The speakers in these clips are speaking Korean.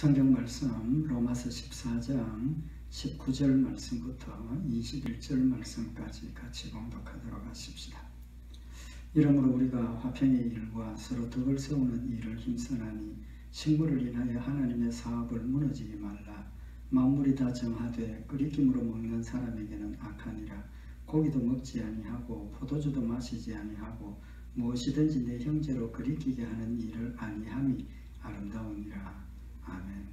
성경 말씀 로마서 14장 19절 말씀부터 21절 말씀까지 같이 봉독하도록 하십시다. 이러므로 우리가 화평의 일과 서로 덕을 세우는 일을 힘쓰나니 식물을 인하여 하나님의 사업을 무너지게 말라. 만물이 다 정하되 끓이김으로 먹는 사람에게는 악하니라. 고기도 먹지 아니하고 포도주도 마시지 아니하고 무엇이든지 내 형제로 끓이기게 하는 일을 아니함이 아름다우니라. 아멘.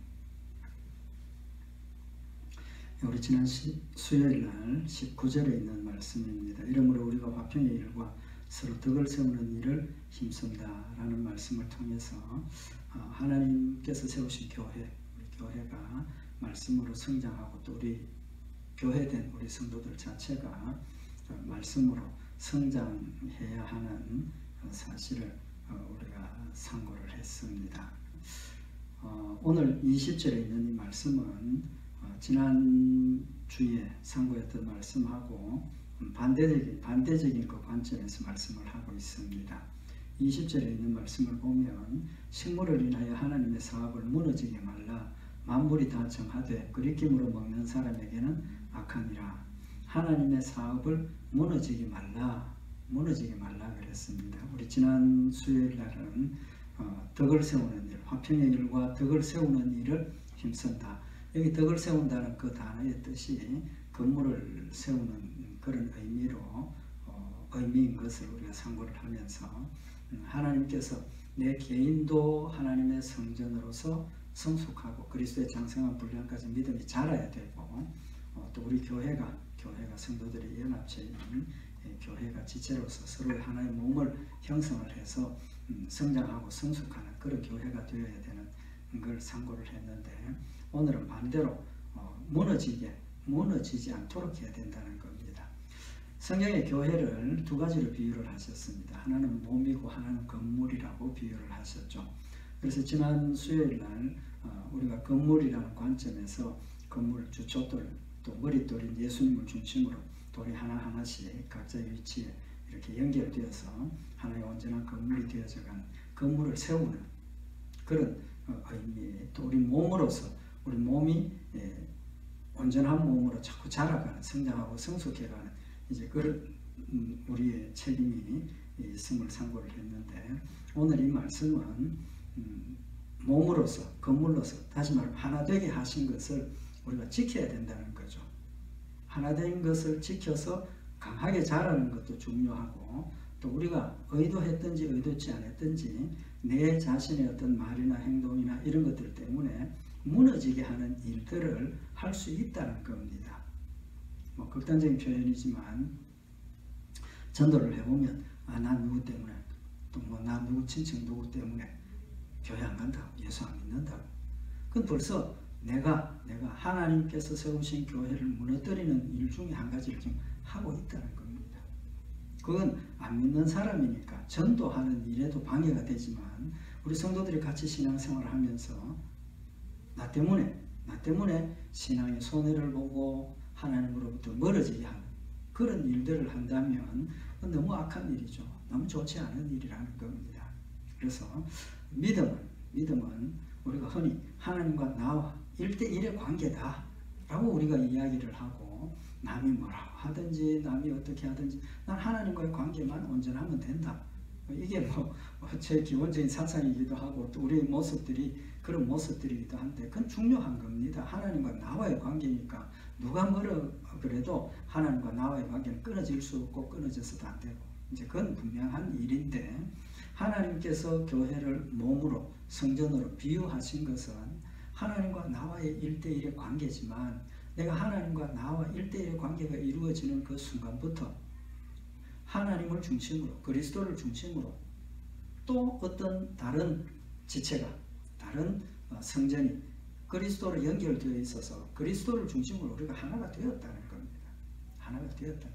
우리 지난 수요일날 19절에 있는 말씀입니다. 이러므로 우리가 화평의 일과 서로 덕을 세우는 일을 힘쓴다 라는 말씀을 통해서 하나님께서 세우신 교회, 우리 교회가 말씀으로 성장하고 또 우리 교회된 우리 성도들 자체가 말씀으로 성장해야 하는 사실을 우리가 상고를 했습니다. 오늘 20절에 있는 이 말씀은 지난 주에 상고했던 말씀하고 반대적인 그 관점에서 말씀을 하고 있습니다. 20절에 있는 말씀을 보면 식물을 인하여 하나님의 사업을 무너지게 말라. 만물이 다 정하되 끓이김으로 먹는 사람에게는 악하니라. 하나님의 사업을 무너지게 말라 그랬습니다. 우리 지난 수요일 날은 덕을 세우는 일, 화평의 일과 덕을 세우는 일을 힘쓴다. 여기 덕을 세운다는 그 단어의 뜻이 건물을 세우는 그런 의미인 것을 우리가 상고를 하면서 하나님께서 내 개인도 하나님의 성전으로서 성숙하고 그리스도의 장성한 분량까지 믿음이 자라야 되고 또 우리 교회가 성도들이 연합체 있는 교회가 지체로서 서로 하나의 몸을 형성을 해서 성장하고 성숙하는 그런 교회가 되어야 되는 걸 상고를 했는데 오늘은 반대로 무너지지 않도록 해야 된다는 겁니다. 성경의 교회를 두 가지로 비유를 하셨습니다. 하나는 몸이고 하나는 건물이라고 비유를 하셨죠. 그래서 지난 수요일 날 우리가 건물이라는 관점에서 건물 주춧돌 또 머릿돌인 예수님을 중심으로 돌이 하나하나씩 각자의 위치에 이렇게 연결되어서 하나의 온전한 건물이 되어져간 건물을 세우는 그런 의미, 또 우리 몸으로서 우리 몸이 온전한 몸으로 자꾸 자라가는, 성장하고 성숙해가는 이제 그런 우리의 책임이 있음을 상고를 했는데 오늘 이 말씀은 몸으로서 건물로서 다시 말하면 하나 되게 하신 것을 우리가 지켜야 된다는 거죠. 하나 된 것을 지켜서 강하게 자라는 것도 중요하고 또 우리가 의도했든지 의도치 않았든지 내 자신의 어떤 말이나 행동이나 이런 것들 때문에 무너지게 하는 일들을 할 수 있다는 겁니다. 극단적인 표현이지만 전도를 해보면 난 누구 때문에 또 난 누구 친척 누구 때문에 교회 안 간다고 예수 안 믿는다고 그건 벌써 내가 하나님께서 세우신 교회를 무너뜨리는 일 중에 한 가지를 지금 하고 있다는 겁니다. 그건 안 믿는 사람이니까 전도하는 일에도 방해가 되지만 우리 성도들이 같이 신앙생활을 하면서 나 때문에 신앙의 손해를 보고 하나님으로부터 멀어지게 하는 그런 일들을 한다면 그건 너무 악한 일이죠. 너무 좋지 않은 일이라는 겁니다. 그래서 믿음은 우리가 흔히 하나님과 나와 1대1의 관계다 라고 우리가 이야기를 하고 남이 뭐라고 하든지 남이 어떻게 하든지 난 하나님과의 관계만 온전하면 된다. 이게 제 기본적인 사상이기도 하고 또 우리의 모습들이 그런 모습들이기도 한데 그건 중요한 겁니다. 하나님과 나와의 관계니까 누가 뭐라 그래도 하나님과 나와의 관계는 끊어질 수 없고 끊어져서도 안 되고 이제 그건 분명한 일인데 하나님께서 교회를 몸으로 성전으로 비유하신 것은 하나님과 나와의 1대1의 관계지만 내가 하나님과 나와 1대1의 관계가 이루어지는 그 순간부터 하나님을 중심으로 그리스도를 중심으로 또 어떤 다른 지체가 다른 성전이 그리스도로 연결되어 있어서 그리스도를 중심으로 우리가 하나가 되었다는 겁니다. 하나가 되었다.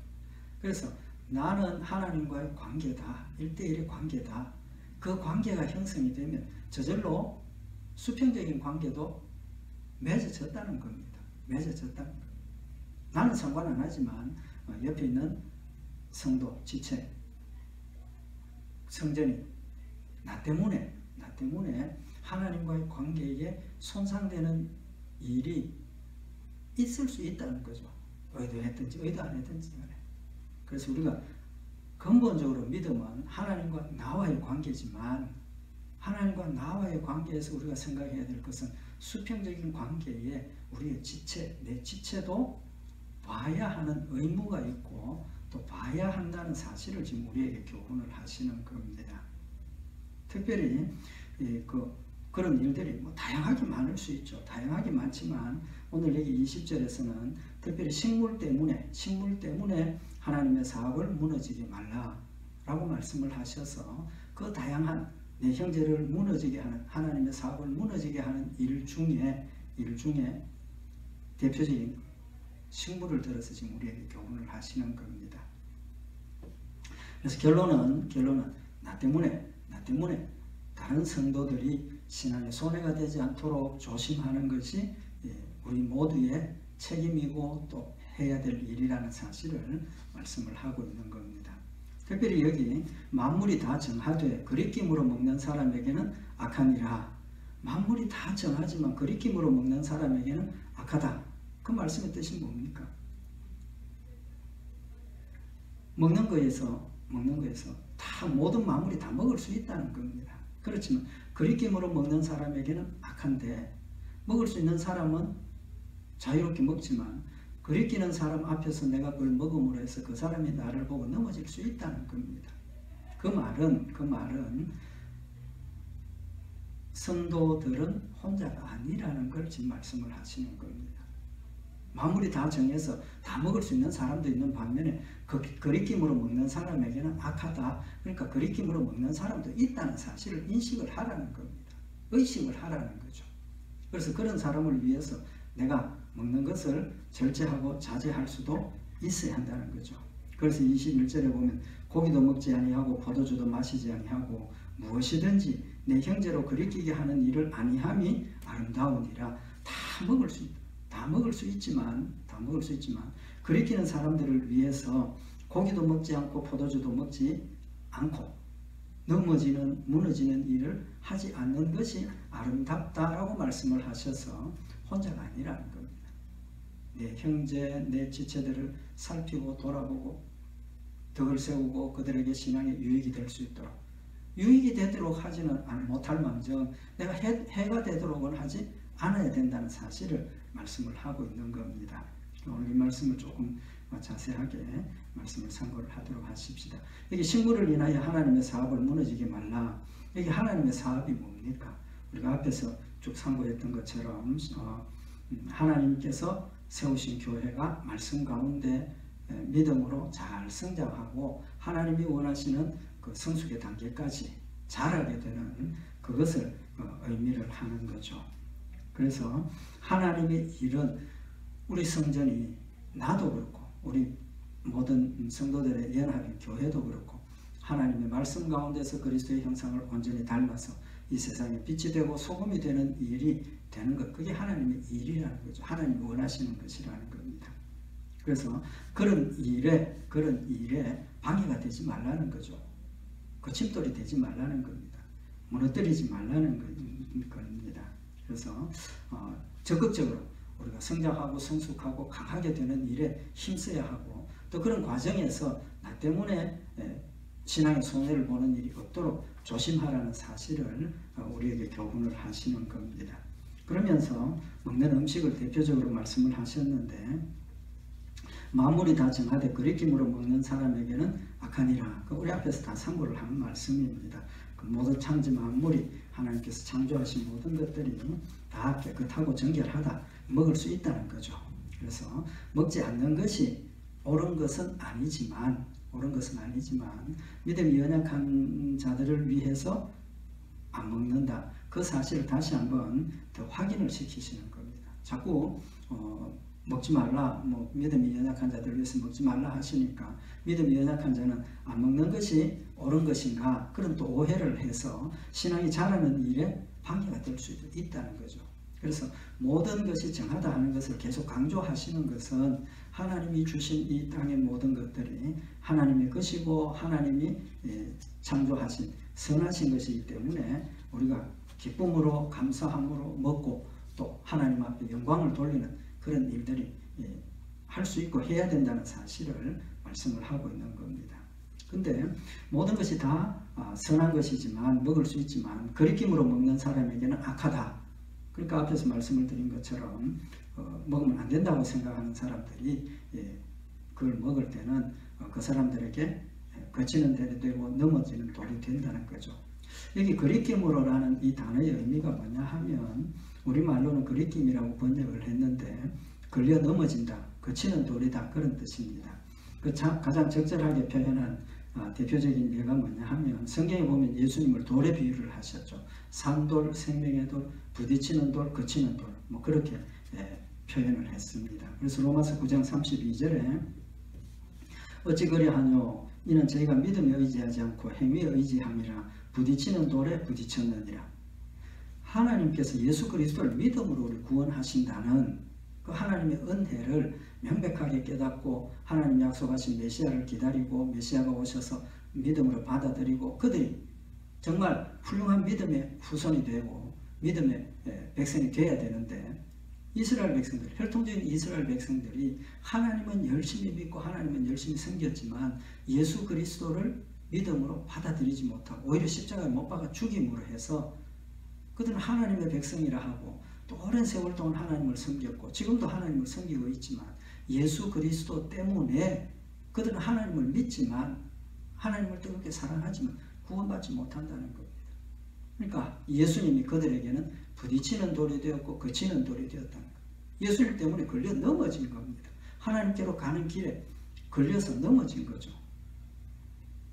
그래서 나는 하나님과의 관계다. 1대1의 관계다. 그 관계가 형성이 되면 저절로 수평적인 관계도 맺어졌다는 겁니다. 맺어졌다는 겁니다. 나는 상관 안 하지만 옆에 있는 성도, 지체, 성전이 나 때문에 하나님과의 관계에 손상되는 일이 있을 수 있다는 거죠. 의도했든지 의도 안 했든지 간에. 그래서 우리가 근본적으로 믿음은 하나님과 나와의 관계지만, 하나님과 나와의 관계에서 우리가 생각해야 될 것은 수평적인 관계에 우리의 지체, 내 지체도 봐야 하는 의무가 있고 또 봐야 한다는 사실을 지금 우리에게 교훈을 하시는 겁니다. 특별히 그런 일들이 다양하게 많을 수 있죠. 다양하게 많지만 오늘 여기 20절에서는 특별히 식물 때문에 하나님의 사업을 무너지게 말라라고 말씀을 하셔서 그 다양한 내 형제를 무너지게 하는, 하나님의 사업을 무너지게 하는 일 중에 대표적인 식물을 들어서 지금 우리에게 교훈을 하시는 겁니다. 그래서 결론은 나 때문에 다른 성도들이 신앙에 손해가 되지 않도록 조심하는 것이 우리 모두의 책임이고 또 해야 될 일이라는 사실을 말씀을 하고 있는 겁니다. 특별히 여기 만물이 다 정하되 거리낌으로 먹는 사람에게는 악하니라. 만물이 다 정하지만 거리낌으로 먹는 사람에게는 악하다. 그 말씀의 뜻이 뭡니까? 먹는 거에서 다 모든 만물이 다 먹을 수 있다는 겁니다. 그렇지만 거리낌으로 먹는 사람에게는 악한데, 먹을 수 있는 사람은 자유롭게 먹지만 거리끼는 사람 앞에서 내가 그걸 먹음으로 해서 그 사람이 나를 보고 넘어질 수 있다는 겁니다. 그 말은 성도들은 혼자가 아니라는 걸 지금 말씀을 하시는 겁니다. 만물이 다 정해서 다 먹을 수 있는 사람도 있는 반면에 거리낌으로 먹는 사람에게는 악하다. 그러니까 거리낌으로 먹는 사람도 있다는 사실을 인식을 하라는 겁니다. 의식을 하라는 거죠. 그래서 그런 사람을 위해서 내가 먹는 것을 절제하고 자제할 수도 있어야 한다는 거죠. 그래서 21절에 보면 고기도 먹지 아니하고 포도주도 마시지 아니하고 무엇이든지 내 형제로 거리끼게 하는 일을 아니함이 아름다우니라. 다 먹을 수 있지만 거리끼는 사람들을 위해서 고기도 먹지 않고 포도주도 먹지 않고 무너지는 일을 하지 않는 것이 아름답다라고 말씀을 하셔서 혼자가 아니라는 겁니다. 내 형제, 내 지체들을 살피고 돌아보고 덕을 세우고 그들에게 신앙에 유익이 될 수 있도록, 유익이 되도록 하지는 못할 망정 내가 해가 되도록은 하지 않아야 된다는 사실을 말씀을 하고 있는 겁니다. 오늘 이 말씀을 조금 자세하게 말씀을 참고를 하도록 하십시다. 여기 식물을 인하여 하나님의 사업을 무너지게 말라. 여기 하나님의 사업이 뭡니까? 우리가 앞에서 쭉 참고했던 것처럼 하나님께서 세우신 교회가 말씀 가운데 믿음으로 잘 성장하고 하나님이 원하시는 그 성숙의 단계까지 자라게 되는 그것을 의미를 하는 거죠. 그래서 하나님의 일은 우리 성전이, 나도 그렇고 우리 모든 성도들의 연합인 교회도 그렇고 하나님의 말씀 가운데서 그리스도의 형상을 온전히 닮아서 이 세상에 빛이 되고 소금이 되는 일이 되는 것, 그게 하나님의 일이라는 거죠. 하나님이 원하시는 것이라는 겁니다. 그래서 그런 일에 방해가 되지 말라는 거죠. 거침돌이 되지 말라는 겁니다. 무너뜨리지 말라는 겁니다. 그래서 적극적으로 우리가 성장하고 성숙하고 강하게 되는 일에 힘써야 하고, 또 그런 과정에서 나 때문에 신앙의 손해를 보는 일이 없도록 조심하라는 사실을 우리에게 교훈을 하시는 겁니다. 그러면서 먹는 음식을 대표적으로 말씀을 하셨는데, 만물이 다 정하되 거리낌으로 먹는 사람에게는 악하니라. 우리 앞에서 다 참고를 한 말씀입니다. 그 모든 창조 만물이 하나님께서 창조하신 모든 것들이 다 깨끗하고 정결하다, 먹을 수 있다는 거죠. 그래서 먹지 않는 것이 옳은 것은 아니지만 믿음이 연약한 자들을 위해서 안 먹는다. 그 사실을 다시 한번 더 확인을 시키시는 겁니다. 자꾸 먹지 말라, 믿음이 연약한 자들을 위해서 먹지 말라 하시니까 믿음이 연약한 자는 안 먹는 것이 옳은 것인가, 그런 또 오해를 해서 신앙이 자라는 일에 방해가 될 수 있다는 거죠. 그래서 모든 것이 정하다 하는 것을 계속 강조하시는 것은 하나님이 주신 이 땅의 모든 것들이 하나님의 것이고 하나님이 창조하신 선하신 것이기 때문에 우리가 기쁨으로 감사함으로 먹고 하나님 앞에 영광을 돌리는 그런 일들이 할 수 있고 해야 된다는 사실을 말씀을 하고 있는 겁니다. 근데 모든 것이 다 선한 것이지만 먹을 수 있지만 거리낌으로 먹는 사람에게는 악하다. 그러니까 앞에서 말씀을 드린 것처럼 먹으면 안 된다고 생각하는 사람들이 그걸 먹을 때는 그 사람들에게 거치는 대로 되고 넘어지는 돌이 된다는 거죠. 여기 거리낌으로라는 이 단어의 의미가 뭐냐 하면 우리말로는 거리낌이라고 번역을 했는데 걸려 넘어진다, 거치는 돌이다 그런 뜻입니다. 가장 적절하게 표현한 대표적인 예가 뭐냐 하면 성경에 보면 예수님을 돌에 비유를 하셨죠. 산돌, 생명의 돌, 부딪히는 돌, 거치는 돌 뭐 그렇게 표현을 했습니다. 그래서 로마서 9장 32절에 어찌 그리하뇨 이는 저희가 믿음에 의지하지 않고 행위에 의지함이라 부딪히는 돌에 부딪혔느니라. 하나님께서 예수 그리스도를 믿음으로 우리 구원하신다는 그 하나님의 은혜를 명백하게 깨닫고 하나님 약속하신 메시아를 기다리고 메시아가 오셔서 믿음으로 받아들이고 그들이 정말 훌륭한 믿음의 후손이 되고 믿음의 백성이 되어야 되는데 이스라엘 백성들, 혈통적인 이스라엘 백성들이 하나님은 열심히 믿고 하나님은 열심히 섬겼지만 예수 그리스도를 믿음으로 받아들이지 못하고 오히려 십자가에 못 박아 죽임으로 해서 그들은 하나님의 백성이라 하고 또 오랜 세월 동안 하나님을 섬겼고 지금도 하나님을 섬기고 있지만 예수 그리스도 때문에 그들은 하나님을 믿지만 하나님을 뜨겁게 사랑하지만 구원받지 못한다는 겁니다. 그러니까 예수님이 그들에게는 부딪히는 돌이 되었고 거치는 돌이 되었다는 겁니다. 예수님 때문에 걸려 넘어진 겁니다. 하나님께로 가는 길에 걸려서 넘어진 거죠.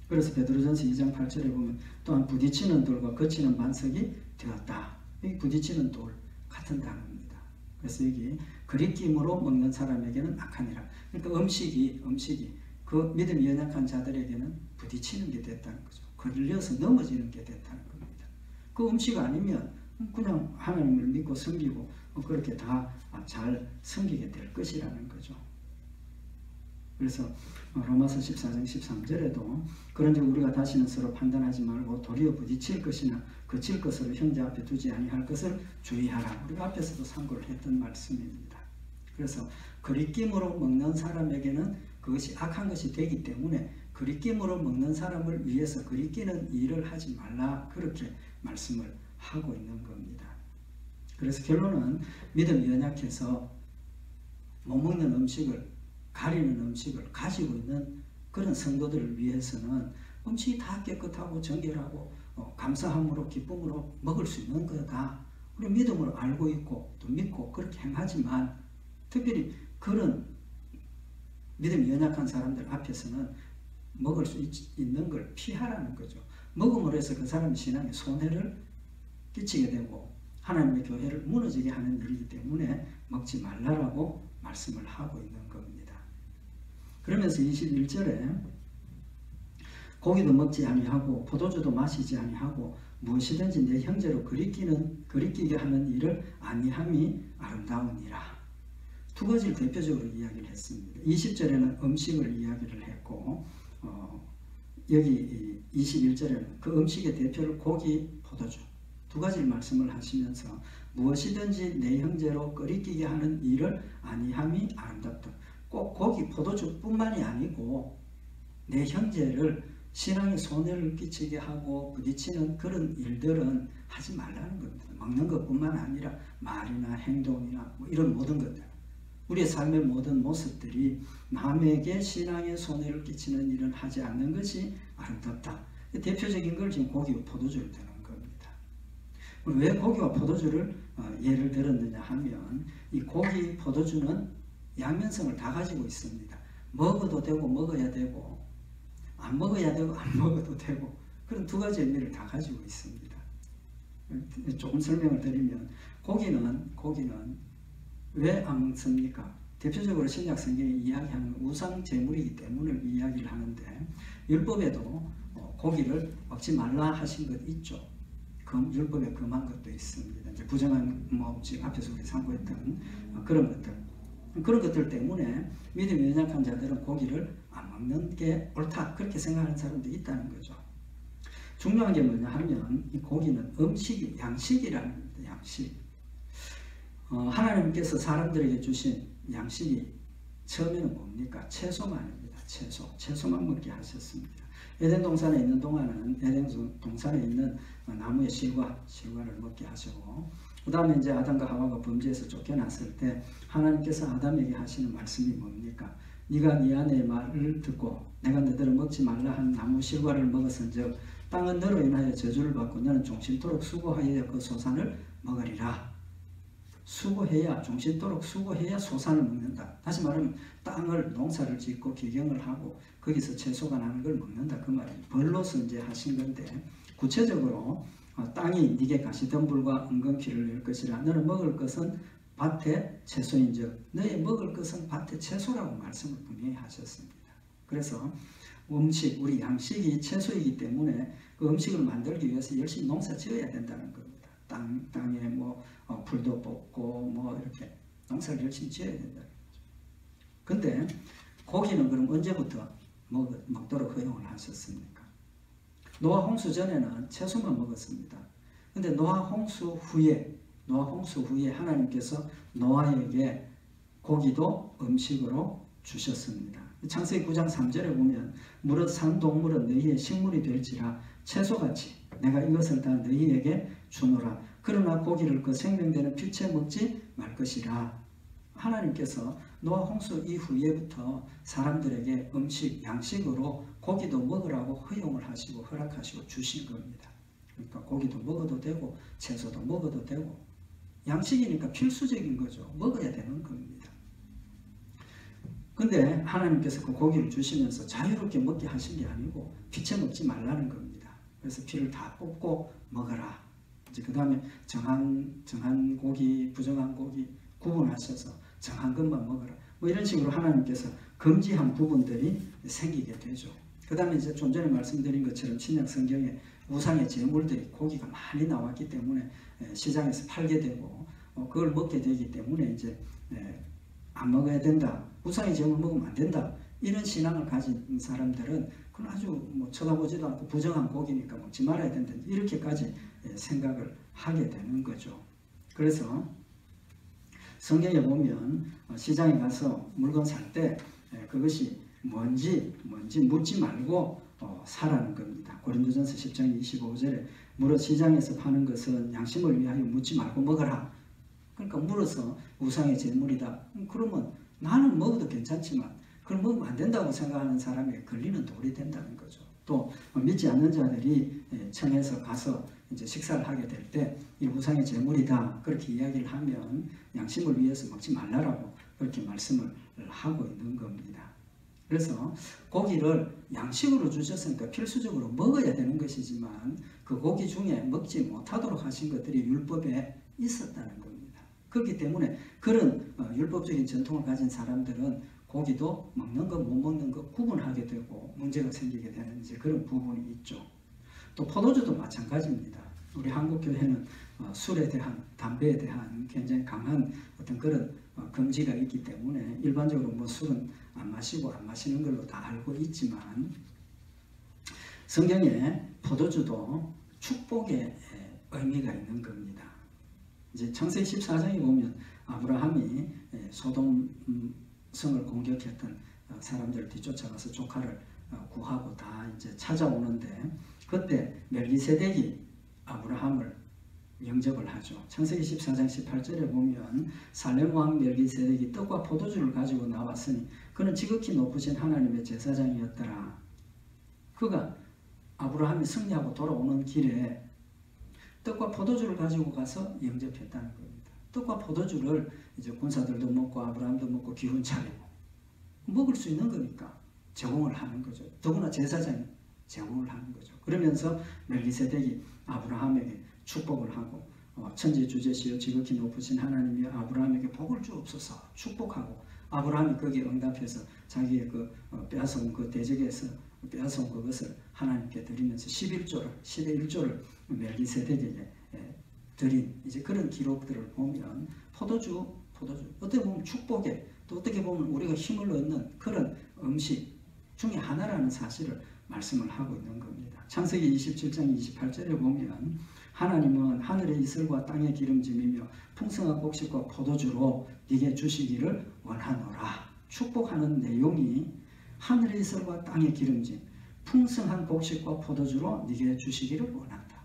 그래서 베드로전서 2장 8절에 보면 또한 부딪히는 돌과 거치는 반석이 되었다. 여기 부딪히는 돌 같은 단어입니다. 그래서 여기 거리낌으로 먹는 사람에게는 악하니라. 그러니까 음식이 그 믿음이 연약한 자들에게는 부딪히는 게 됐다는 거죠. 걸려서 넘어지는 게 됐다는 겁니다. 그 음식 아니면 그냥 하나님을 믿고 섬기고 그렇게 다 잘 섬기게 될 것이라는 거죠. 그래서 로마서 14장 13절에도 그런즉 우리가 다시는 서로 판단하지 말고 도리어 부딪힐 것이나 거칠 것으로 형제 앞에 두지 아니할 것을 주의하라. 우리가 앞에서도 참고를 했던 말씀입니다. 그래서 거리낌으로 먹는 사람에게는 그것이 악한 것이 되기 때문에 거리낌으로 먹는 사람을 위해서 거리끼는 일을 하지 말라 그렇게 말씀을 하고 있는 겁니다. 그래서 결론은 믿음이 연약해서 못 먹는 음식을 가리는 음식을 가지고 있는 그런 성도들을 위해서는 음식이 다 깨끗하고 정결하고 감사함으로 기쁨으로 먹을 수 있는 거다. 우리 믿음으로 알고 있고 또 믿고 그렇게 행하지만 특별히 그런 믿음이 연약한 사람들 앞에서는 먹을 수 있는 걸 피하라는 거죠. 먹음으로 해서 그 사람의 신앙에 손해를 끼치게 되고 하나님의 교회를 무너지게 하는 일이기 때문에 먹지 말라라고 말씀을 하고 있는 겁니다. 그러면서 21절에 고기도 먹지 아니하고 포도주도 마시지 아니하고 무엇이든지 내 형제로 거리끼게 하는 일을 아니함이 아름다우니라. 두 가지를 대표적으로 이야기를 했습니다. 20절에는 음식을 이야기를 했고 여기 21절에는 그 음식의 대표를 고기, 포도주 두 가지를 말씀을 하시면서 무엇이든지 내 형제로 거리끼게 하는 일을 아니함이 아름답다. 꼭 고기, 포도주뿐만이 아니고 내 형제를 신앙에 손해를 끼치게 하고 부딪히는 그런 일들은 하지 말라는 겁니다. 먹는 것뿐만 아니라 말이나 행동이나 뭐 이런 모든 것들 우리의 삶의 모든 모습들이 남에게 신앙에 손해를 끼치는 일은 하지 않는 것이 아름답다. 대표적인 걸 지금 고기와 포도주를 드는 겁니다. 왜 고기와 포도주를 예를 들었느냐 하면 이 고기, 포도주는 양면성을 다 가지고 있습니다. 먹어도 되고 먹어야 되고 안 먹어야 되고 안 먹어도 되고 그런 두 가지 의미를 다 가지고 있습니다. 조금 설명을 드리면 고기는 왜 안 먹습니까? 대표적으로 신약 성경이 이야기하는 우상 제물이기 때문에 이야기를 하는데 율법에도 고기를 먹지 말라 하신 것 있죠. 율법에 금한 것도 있습니다. 이제 부정한 지금 앞에서 우리 참고했던 그런 것들 때문에 믿음이 연약한 자들은 고기를 안 먹는 게 옳다 그렇게 생각하는 사람도 있다는 거죠. 중요한 게 뭐냐 하면 이 고기는 양식이라는 겁니다. 양식. 하나님께서 사람들에게 주신 양식이 처음에는 뭡니까? 채소만입니다. 채소만 먹게 하셨습니다. 에덴 동산에 있는 동안은 에덴 동산에 있는 나무의 실과를 먹게 하시고, 그 다음에 이제 아담과 하와가 범죄에서 쫓겨났을 때 하나님께서 아담에게 하시는 말씀이 뭡니까? 네가 네 아내의 말을 듣고 내가 너희들을 먹지 말라 한 나무 실과를 먹었은즉 땅은 너로 인하여 저주를 받고 너는 종신토록 수고하여 그 소산을 먹으리라. 종신토록 수고해야 소산을 먹는다. 다시 말하면 땅을 농사를 짓고 기경을 하고 거기서 채소가 나는 걸 먹는다 그 말이에요. 벌로서 이제 하신 건데, 구체적으로 땅이 네게 가시덤불과 은근키를 낼 것이라. 너는 먹을 것은 밭의 채소인즉 너의 먹을 것은 밭의 채소라고 말씀을 분명히 하셨습니다. 그래서 음식, 우리 양식이 채소이기 때문에 그 음식을 만들기 위해서 열심히 농사 지어야 된다는 겁니다. 땅에 풀도 뽑고 이렇게 농사를 열심히 지어야 된다는 거죠. 근데 고기는 그럼 언제부터 먹도록 허용을 하셨습니까? 노아 홍수 전에는 채소만 먹었습니다. 근데 노아 홍수 후에 하나님께서 노아에게 고기도 음식으로 주셨습니다. 창세기 9장 3절에 보면 무릇 산 동물은 너희의 식물이 될지라 채소같이 내가 이것을 다 너희에게 주노라. 그러나 고기를 그 생명되는 피채 먹지 말 것이라. 하나님께서 노아 홍수 이후에부터 사람들에게 양식으로 고기도 먹으라고 허용을 하시고 허락하시고 주신 겁니다. 그러니까 고기도 먹어도 되고 채소도 먹어도 되고, 양식이니까 필수적인 거죠. 먹어야 되는 겁니다. 근데 하나님께서 그 고기를 주시면서 자유롭게 먹게 하신 게 아니고 피채 먹지 말라는 겁니다. 그래서 피를 다 뽑고 먹어라. 이제 그 다음에 정한 고기, 부정한 고기 구분하셔서 정한 것만 먹어라. 이런 식으로 하나님께서 금지한 부분들이 생기게 되죠. 그 다음에 이제 좀 전에 말씀드린 것처럼 신약 성경에 우상의 제물들이 고기가 많이 나왔기 때문에 시장에서 팔게 되고 그걸 먹게 되기 때문에 이제 안 먹어야 된다. 우상의 제물 먹으면 안 된다. 이런 신앙을 가진 사람들은 그건 아주 쳐다보지도 않고 부정한 고기니까 먹지 말아야 된다. 이렇게까지 생각을 하게 되는 거죠. 그래서 성경에 보면 시장에 가서 물건 살 때 그것이 뭔지 묻지 말고 사라는 겁니다. 고린도전서 10장 25절에 물어 시장에서 파는 것은 양심을 위하여 묻지 말고 먹어라. 그러니까 물어서 우상의 제물이다. 그러면 나는 먹어도 괜찮지만 그걸 먹으면 안 된다고 생각하는 사람에게 걸리는 돌이 된다는 거죠. 또 믿지 않는 자들이 청에서 가서 이제 식사를 하게 될 때 이 우상의 제물이다 그렇게 이야기를 하면 양심을 위해서 먹지 말라라고 그렇게 말씀을 하고 있는 겁니다. 그래서 고기를 양식으로 주셨으니까 필수적으로 먹어야 되는 것이지만 그 고기 중에 먹지 못하도록 하신 것들이 율법에 있었다는 겁니다. 그렇기 때문에 그런 율법적인 전통을 가진 사람들은 고기도 먹는 것, 못 먹는 것 구분하게 되고 문제가 생기게 되는 이제 그런 부분이 있죠. 또 포도주도 마찬가지입니다. 우리 한국교회는 술에 대한, 담배에 대한 굉장히 강한 어떤 그런 금지가 있기 때문에 일반적으로 술은 안 마시고 안 마시는 걸로 다 알고 있지만 성경에 포도주도 축복의 의미가 있는 겁니다. 이제 창세기 14장에 보면 아브라함이 소돔 성을 공격했던 사람들을 뒤쫓아가서 조카를 구하고 다 이제 찾아오는데 그때 멜기세덱이 아브라함을 영접을 하죠. 창세기 14장 18절에 보면 살렘 왕 멜기세덱이 떡과 포도주를 가지고 나왔으니 그는 지극히 높으신 하나님의 제사장이었더라. 그가 아브라함이 승리하고 돌아오는 길에 떡과 포도주를 가지고 가서 영접했다는 겁니다. 떡과 포도주를 이제 군사들도 먹고 아브라함도 먹고 기운 차리고 먹을 수 있는 거니까 제공을 하는 거죠. 더구나 제사장이 제공을 하는 거죠. 그러면서 멜기세덱이 아브라함에게 축복을 하고 천지주제시여 지극히 높으신 하나님이 아브라함에게 복을 주옵소서 축복하고 아브라함이 거기에 응답해서 자기의 빼앗아온 그 대적에서 빼앗아온 그것을 하나님께 드리면서 11조를 10의 1조를 멜기세덱에게 드린 이제 그런 기록들을 보면 포도주 어떻게 보면 축복에 또 어떻게 보면 우리가 힘을 얻는 그런 음식 중에 하나라는 사실을 말씀을 하고 있는 겁니다. 창세기 27장 28절에 보면 하나님은 하늘의 이슬과 땅의 기름짐이며 풍성한 곡식과 포도주로 네게 주시기를 원하노라. 축복하는 내용이 하늘의 이슬과 땅의 기름짐, 풍성한 곡식과 포도주로 네게 주시기를 원한다.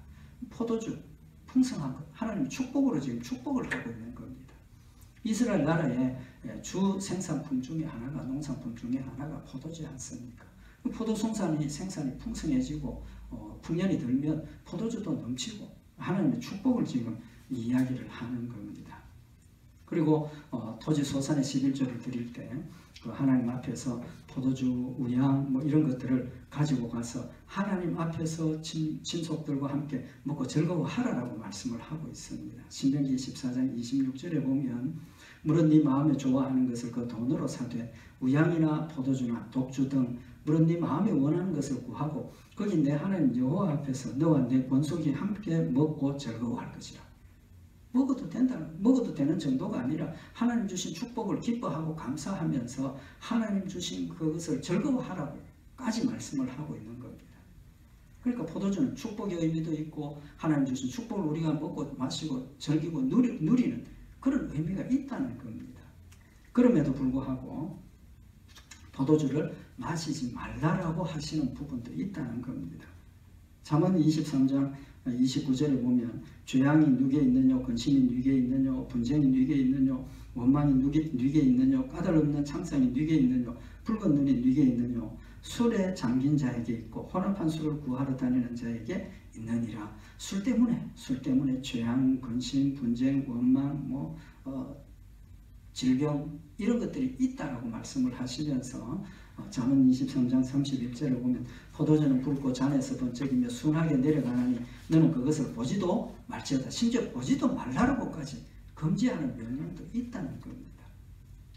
포도주, 풍성한 것, 하나님 축복으로 지금 축복을 하고 있는 겁니다. 이스라엘 나라의 주 생산품 중에 하나가, 농산품 중에 하나가 포도주지 않습니까? 포도 생산이 풍성해지고 풍년이 들면 포도주도 넘치고 하나님의 축복을 지금 이야기를 하는 겁니다. 그리고 토지 소산의 11조를 드릴 때 그 하나님 앞에서 포도주, 우양 뭐 이런 것들을 가지고 가서 하나님 앞에서 친속들과 함께 먹고 즐거워하라라고 말씀을 하고 있습니다. 신명기 14장 26절에 보면 물은 네 마음에 좋아하는 것을 그 돈으로 사되 우양이나 포도주나 독주 등 물은 네 마음에 원하는 것을 구하고 거기 내 하나님 여호와 앞에서 너와 내 권속이 함께 먹고 즐거워할 것이라. 먹어도 되는 정도가 아니라 하나님 주신 축복을 기뻐하고 감사하면서 하나님 주신 그것을 즐거워하라고까지 말씀을 하고 있는 겁니다. 그러니까 포도주는 축복의 의미도 있고 하나님 주신 축복을 우리가 먹고 마시고 즐기고 누리는 그런 의미가 있다는 겁니다. 그럼에도 불구하고 포도주를 마시지 말라라고 하시는 부분도 있다는 겁니다. 잠언 23장 29절에 보면 죄악이 누게 있느뇨, 근심이 누게 있느뇨, 분쟁이 누게 있느뇨, 원망이 누게 있느뇨, 까닭없는 창상이 누게 있느뇨, 붉은 눈이 누게 있느뇨, 술에 잠긴 자에게 있고 혼합한 술을 구하러 다니는 자에게 있느니라. 술 때문에 죄악, 근심, 분쟁, 원망, 질병 이런 것들이 있다라고 말씀을 하시면서 잠언 23장 31절에 보면 포도주는 붉고 잔에서 번쩍이며 순하게 내려가나니 너는 그것을 보지도 말지어다. 심지어 보지도 말라라고까지 금지하는 명령도 있다는 겁니다.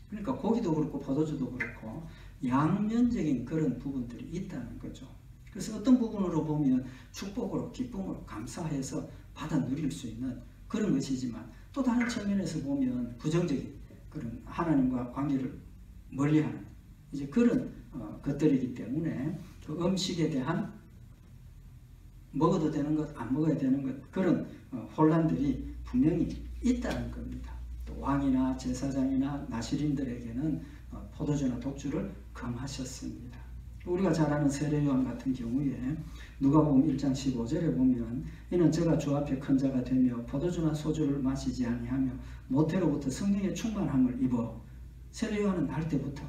그러니까 고기도 그렇고 포도주도 그렇고 양면적인 그런 부분들이 있다는 거죠. 그래서 어떤 부분으로 보면 축복으로 기쁨으로 감사해서 받아 누릴 수 있는 그런 것이지만 또 다른 측면에서 보면 부정적인 그런 하나님과 관계를 멀리하는 이제 그런 것들이기 때문에 그 음식에 대한 먹어도 되는 것, 안 먹어야 되는 것 그런 혼란들이 분명히 있다는 겁니다. 또 왕이나 제사장이나 나시린들에게는 포도주나 독주를 금하셨습니다. 우리가 잘 아는 세례요한 같은 경우에 누가복음 1장 15절에 보면 이는 저가 주 앞에 큰 자가 되며 포도주나 소주를 마시지 아니하며 모태로부터 성령의 충만함을 입어 세례요한은 날 때부터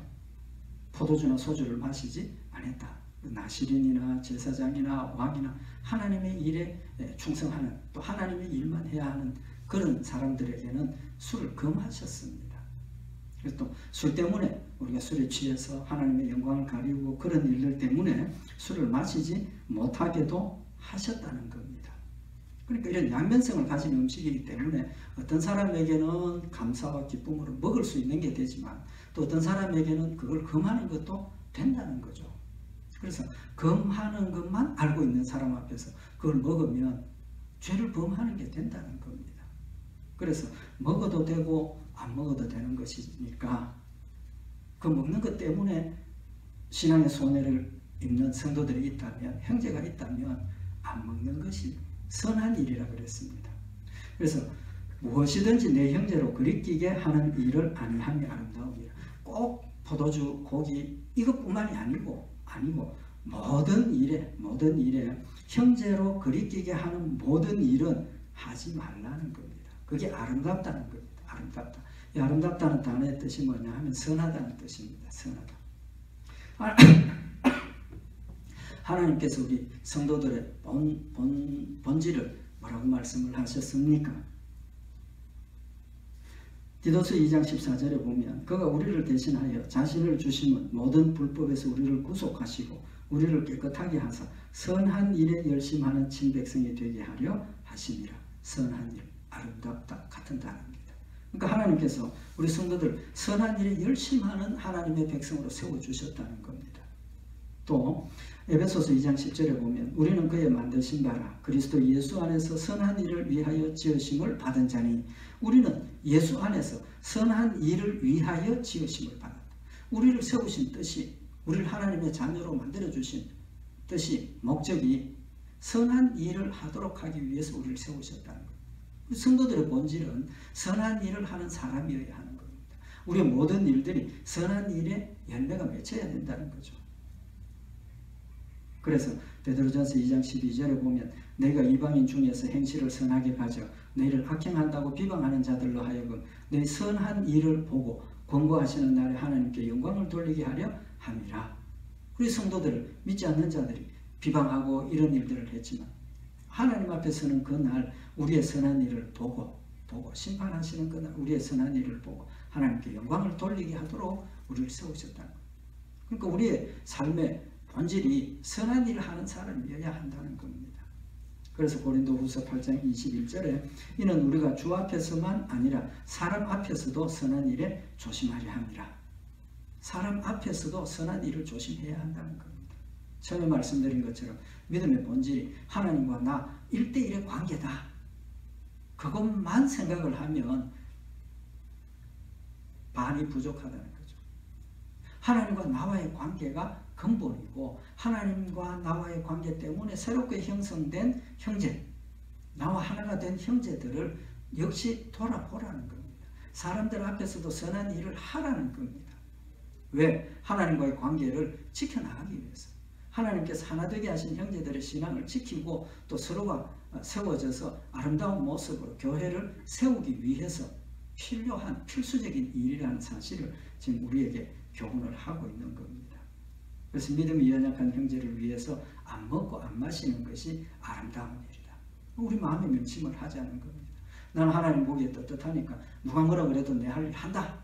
포도주나 소주를 마시지 않았다. 나시린이나 제사장이나 왕이나 하나님의 일에 충성하는 또 하나님의 일만 해야 하는 그런 사람들에게는 술을 금하셨습니다. 그래서 또 술 때문에 우리가 술에 취해서 하나님의 영광을 가리우고 그런 일들 때문에 술을 마시지 못하게도 하셨다는 겁니다. 그러니까 이런 양면성을 가진 음식이기 때문에 어떤 사람에게는 감사와 기쁨으로 먹을 수 있는 게 되지만 또 어떤 사람에게는 그걸 금하는 것도 된다는 거죠. 그래서 금하는 것만 알고 있는 사람 앞에서 그걸 먹으면 죄를 범하는 게 된다는 겁니다. 그래서 먹어도 되고 안 먹어도 되는 것이니까 그 먹는 것 때문에 신앙의 손해를 입는 성도들이 있다면, 형제가 있다면 안 먹는 것이 선한 일이라 그랬습니다. 그래서 무엇이든지 내 형제로 그리끼게 하는 일을 아니함이 아름다움이라. 꼭 포도주, 고기 이것뿐만이 아니고 모든 일에 형제로 그리끼게 하는 모든 일은 하지 말라는 겁니다. 그게 아름답다는 겁니다. 아름답다. 이 아름답다는 단어의 뜻이 뭐냐 하면 선하다는 뜻입니다. 선하다. 하나님께서 우리 성도들의 본질을 뭐라고 말씀을 하셨습니까? 디도서 2장 14절에 보면 그가 우리를 대신하여 자신을 주심은 모든 불법에서 우리를 구속하시고 우리를 깨끗하게 하사 선한 일에 열심하는 친백성이 되게 하려 하심이라. 선한 일, 아름답다 같은 단어입니다. 그러니까 하나님께서 우리 성도들 선한 일에 열심하는 하나님의 백성으로 세워주셨다는 겁니다. 또 에베소서 2장 10절에 보면 우리는 그의 만드신 바라 그리스도 예수 안에서 선한 일을 위하여 지으심을 받은 자니 우리는 예수 안에서 선한 일을 위하여 지으심을 받았다. 우리를 세우신 뜻이 우리를 하나님의 자녀로 만들어주신 뜻이 목적이 선한 일을 하도록 하기 위해서 우리를 세우셨다는 겁니다. 성도들의 본질은 선한 일을 하는 사람이어야 하는 겁니다. 우리의 모든 일들이 선한 일에 열매가 맺혀야 된다는 거죠. 그래서 베드로전서 2장 12절에 보면 내가 이방인 중에서 행실을 선하게 가져 너희를 악행한다고 비방하는 자들로 하여금 너희 선한 일을 보고 권고하시는 날에 하나님께 영광을 돌리게 하려 함이라. 우리 성도들을 믿지 않는 자들이 비방하고 이런 일들을 했지만 하나님 앞에서는 그날 우리의 선한 일을 보고 심판하시는 그날 우리의 선한 일을 보고 하나님께 영광을 돌리게 하도록 우리를 세우셨다는 거예요. 그러니까 우리의 삶의 본질이 선한 일을 하는 사람이어야 한다는 겁니다. 그래서 고린도후서 8장 21절에 이는 우리가 주 앞에서만 아니라 사람 앞에서도 선한 일에 조심하려 함이라. 사람 앞에서도 선한 일을 조심해야 한다는 겁니다. 처음에 말씀드린 것처럼 믿음의 본질이 하나님과 나 1대1의 관계다. 그것만 생각을 하면 반이 부족하다는 거죠. 하나님과 나와의 관계가 근본이고 하나님과 나와의 관계 때문에 새롭게 형성된 형제, 나와 하나가 된 형제들을 역시 돌아보라는 겁니다. 사람들 앞에서도 선한 일을 하라는 겁니다. 왜? 하나님과의 관계를 지켜나가기 위해서. 하나님께서 하나 되게 하신 형제들의 신앙을 지키고 또 서로가 세워져서 아름다운 모습으로 교회를 세우기 위해서 필요한 필수적인 일이라는 사실을 지금 우리에게 교훈을 하고 있는 겁니다. 그래서 믿음이 연약한 형제를 위해서 안 먹고 안 마시는 것이 아름다운 일이다. 우리 마음에 명심을 하자는 겁니다. 나는 하나님 보기에 떳떳하니까 누가 뭐라 그래도 내 할 일 한다.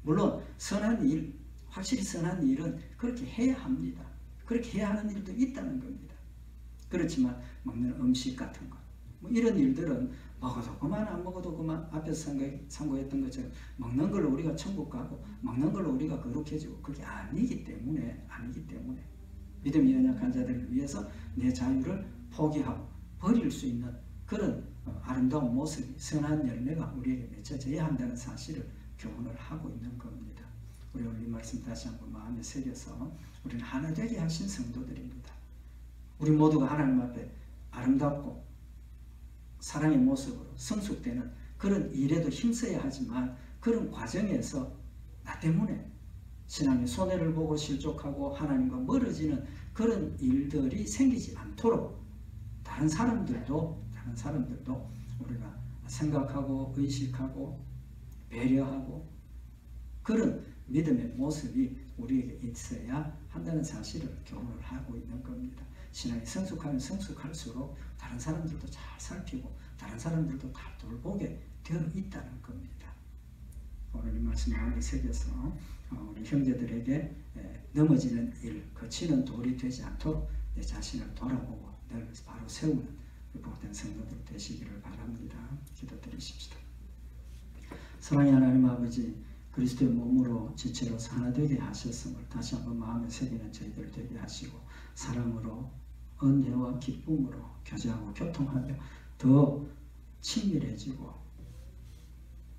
물론 선한 일, 확실히 선한 일은 그렇게 해야 합니다. 그렇게 해야 하는 일도 있다는 겁니다. 그렇지만 먹는 음식 같은 것, 뭐 이런 일들은 먹어도 그만 안 먹어도 그만 앞에서 상고했던 것처럼 먹는 걸로 우리가 천국 가고 먹는 걸로 우리가 거룩해지고 그게 아니기 때문에 믿음이 연약한 자들을 위해서 내 자유를 포기하고 버릴 수 있는 그런 아름다운 모습이 선한 열매가 우리에게 맺혀져야 한다는 사실을 교훈을 하고 있는 겁니다. 우리 오늘 이 말씀 다시 한번 마음에 새겨서 우리는 하나 되게 하신 성도들입니다. 우리 모두가 하나님 앞에 아름답고 사랑의 모습으로 성숙되는 그런 일에도 힘써야 하지만 그런 과정에서 나 때문에 신앙의 손해를 보고 실족하고 하나님과 멀어지는 그런 일들이 생기지 않도록 다른 사람들도 우리가 생각하고 의식하고 배려하고 그런 믿음의 모습이 우리에게 있어야 한다는 사실을 교훈을 하고 있는 겁니다. 신앙이 성숙하면 성숙할수록 다른 사람들도 잘 살피고 다른 사람들도 다 돌보게 되어 있다는 겁니다. 오늘 이 말씀 마음에 새겨서 우리 형제들에게 넘어지는 일, 거치는 돌이 되지 않도록 내 자신을 돌아보고 늘 바로 세우는 복된 성도들 되시기를 바랍니다. 기도드리십시다. 사랑의 하나님 아버지, 그리스도의 몸으로 지체로서 하나 되게 하셨음을 다시 한번 마음에 새기는 저희들 되게 하시고 사랑으로 은혜와 기쁨으로 교제하고 교통하며 더 친밀해지고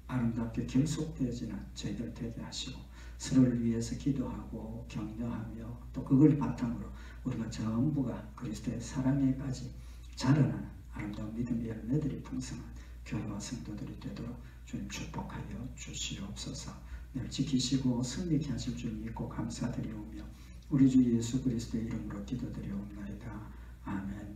아름답게 결속되어지는 저희들 되게 하시고 서로를 위해서 기도하고 격려하며 또 그걸 바탕으로 우리가 전부가 그리스도의 사랑에까지 자라나는 아름다운 믿음의 열매들이 풍성한 교회와 성도들이 되도록 주님 축복하여 주시옵소서. 늘 지키시고 승리케 하실 줄 믿고 감사드리오며 우리 주 예수 그리스도의 이름으로 기도드리옵나이다. 아멘.